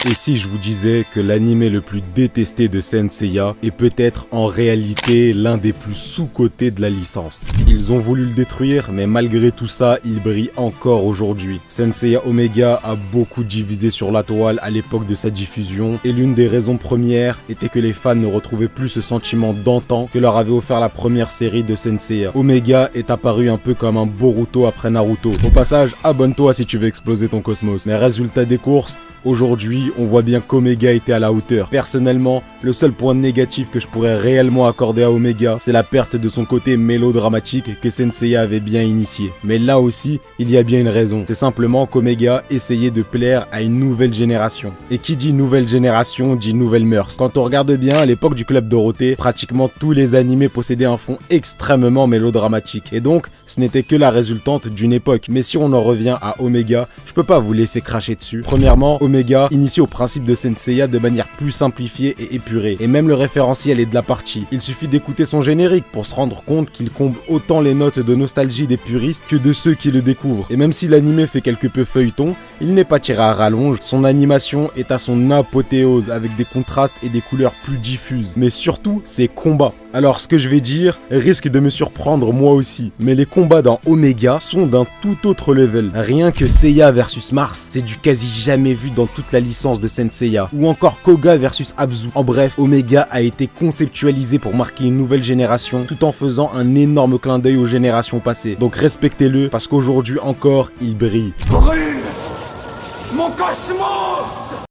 Et si je vous disais que l'anime le plus détesté de Saint Seiya est peut-être en réalité l'un des plus sous-cotés de la licence. Ils ont voulu le détruire, mais malgré tout ça, il brille encore aujourd'hui. Saint Seiya Omega a beaucoup divisé sur la toile à l'époque de sa diffusion, et l'une des raisons premières était que les fans ne retrouvaient plus ce sentiment d'antan que leur avait offert la première série de Saint Seiya. Omega est apparu un peu comme un Boruto après Naruto. Au passage, abonne-toi si tu veux exploser ton cosmos. Mais résultat des courses, aujourd'hui, on voit bien qu'Omega était à la hauteur. Personnellement, le seul point négatif que je pourrais réellement accorder à Omega, c'est la perte de son côté mélodramatique que Saint Seiya avait bien initié. Mais là aussi, il y a bien une raison. C'est simplement qu'Omega essayait de plaire à une nouvelle génération. Et qui dit nouvelle génération, dit nouvelles mœurs. Quand on regarde bien, à l'époque du Club Dorothée, pratiquement tous les animés possédaient un fond extrêmement mélodramatique. Et donc, ce n'était que la résultante d'une époque. Mais si on en revient à Omega, je peux pas vous laisser cracher dessus. Premièrement, Omega initie au principe de Saint Seiya de manière plus simplifiée et épurée. Et même le référentiel est de la partie. Il suffit d'écouter son générique pour se rendre compte qu'il comble autant les notes de nostalgie des puristes que de ceux qui le découvrent. Et même si l'anime fait quelque peu feuilleton, il n'est pas tiré à rallonge. Son animation est à son apothéose avec des contrastes et des couleurs plus diffuses. Mais surtout, ses combats. Alors ce que je vais dire risque de me surprendre moi aussi, mais les combats dans Omega sont d'un tout autre level. Rien que Seiya versus Mars, c'est du quasi jamais vu dans toute la licence de Saint Seiya, ou encore Koga versus Abzu. En bref, Omega a été conceptualisé pour marquer une nouvelle génération tout en faisant un énorme clin d'œil aux générations passées. Donc respectez-le parce qu'aujourd'hui encore, il brille. Brûle mon cosmos!